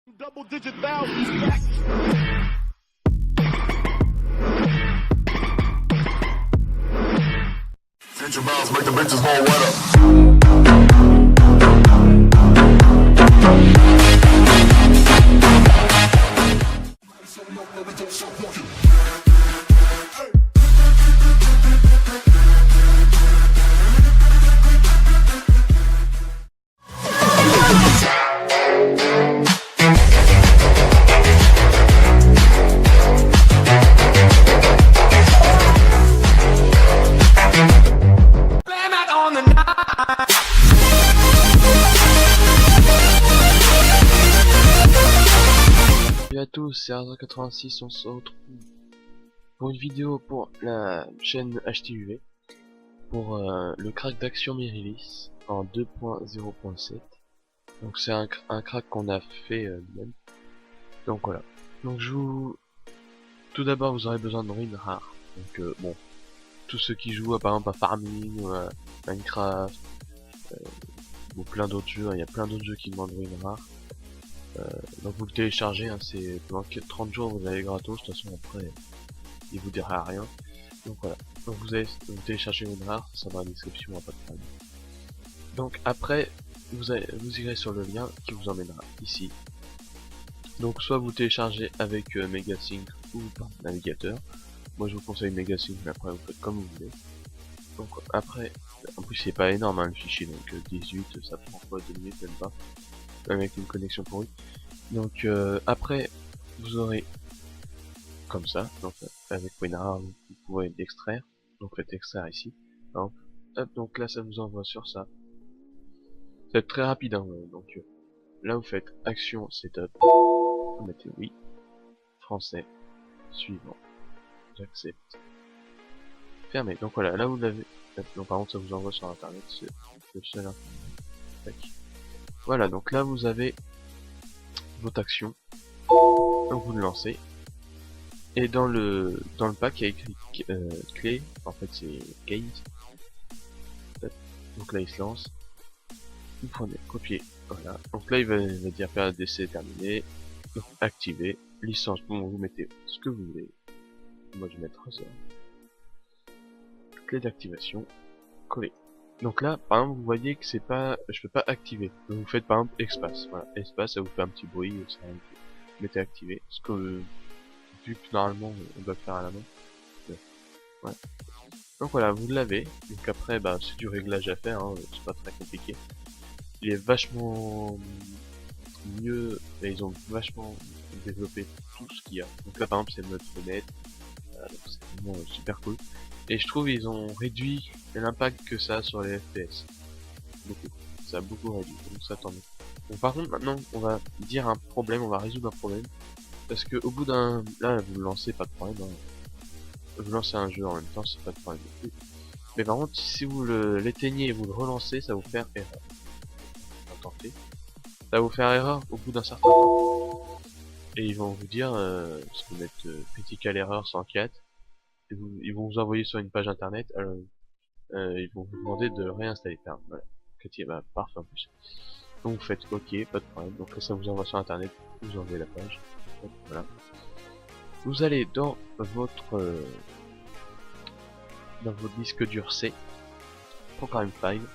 Double digit thousands stacks. Future bounce, make the bitches more wet up. Salut à tous, c'est Arda86, on se retrouve pour une vidéo pour la chaîne HTUV pour le crack d'Action Mirilis en 2.0.7. Donc c'est un crack qu'on a fait même. Donc voilà. Donc tout d'abord vous aurez besoin de ruines rares. Donc bon, tous ceux qui jouent par exemple à Farming ou à Minecraft ou plein d'autres jeux, il y a plein d'autres jeux qui demandent ruines rares. Donc vous le téléchargez, hein, c'est pendant 30 jours vous avez gratos, de toute façon après il vous dira rien. Donc voilà, donc vous téléchargez une rare, ça dans la description, pas de problème. Donc après vous irez sur le lien qui vous emmènera ici. Donc soit vous téléchargez avec Megasync ou par navigateur. Moi je vous conseille Megasync, mais après vous faites comme vous voulez. Donc après, en plus c'est pas énorme hein, le fichier, donc 18 ça prend quoi, 2 minutes même pas, avec une connexion pourrie. Donc après vous aurez comme ça, donc avec WinRAR vous pouvez l'extraire, donc faites extraire ici, hop, donc là ça vous envoie sur ça. C'est très rapide hein, donc là vous faites action setup, vous mettez oui, français, suivant, j'accepte, fermé. Donc voilà, là vous l'avez, donc par contre ça vous envoie sur internet, c'est le seul internet. Voilà, donc là vous avez votre action, donc vous le lancez, et dans le pack il y a écrit clé, en fait c'est case, donc là il se lance, vous prenez, copier, voilà, donc là il va dire période d'essai terminée, donc activer, licence, bon vous mettez ce que vous voulez, moi je vais mettre ça, clé d'activation, coller. Donc là, par exemple, vous voyez que c'est pas, je peux pas activer. Donc vous faites par exemple espace. Voilà, espace, ça vous fait un petit bruit, ça vous mettez activer. Parce que vu que normalement on doit le faire à la main. Ouais. Donc voilà, vous l'avez. Donc après, bah c'est du réglage à faire, hein, c'est pas très compliqué. Il est vachement mieux, et ils ont vachement développé tout ce qu'il y a. Donc là par exemple c'est le mode fenêtre. Donc c'est vraiment super cool. Et je trouve ils ont réduit l'impact que ça a sur les FPS. Beaucoup. Ça a beaucoup réduit, donc ça tant mieux. Donc par contre maintenant on va dire un problème, on va résoudre un problème. Parce que au bout d'un... Là vous le lancez, pas de problème. Hein. Vous lancez un jeu en même temps, c'est pas de problème non plus. Mais par contre si vous l'éteignez et vous le relancez, ça va vous faire erreur. Tentez. Ça va vous faire erreur au bout d'un certain temps. Et ils vont vous dire, parce que vous mettez critical error 104. Ils vont vous envoyer sur une page internet, ils vont vous demander de réinstaller. Voilà. Bah, parfait en plus. Donc vous faites OK, pas de problème. Donc là ça vous envoie sur internet, vous enlevez la page. Donc, voilà. Vous allez dans votre disque dur C, Programme File,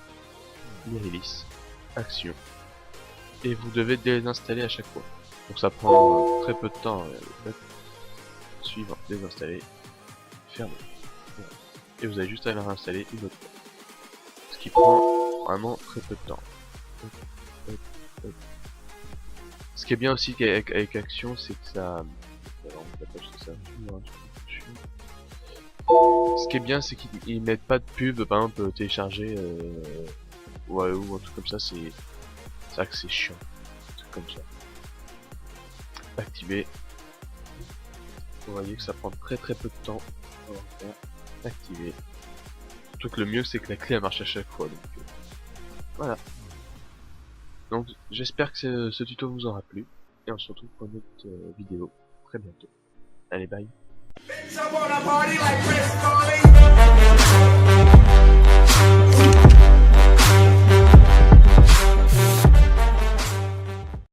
Mirilis, Action, et vous devez désinstaller à chaque fois. Donc ça prend très peu de temps. Suivant, désinstaller. Fermé. Voilà. Et vous avez juste à le réinstaller une autre fois. Ce qui prend vraiment très peu de temps. Ce qui est bien aussi avec Action, c'est que ça... Ce qui est bien, c'est qu'ils mettent pas de pub, par exemple télécharger ouais, ou un truc comme ça, c'est vrai que c'est chiant. Un truc comme ça. Activer. Vous voyez que ça prend très peu de temps. On va faire activer. Surtout que le mieux c'est que la clé elle marche à chaque fois. Donc, voilà. Donc j'espère que ce tuto vous aura plu. Et on se retrouve pour une autre vidéo très bientôt. Allez bye. Bitch, I wanna party like Chris Farley.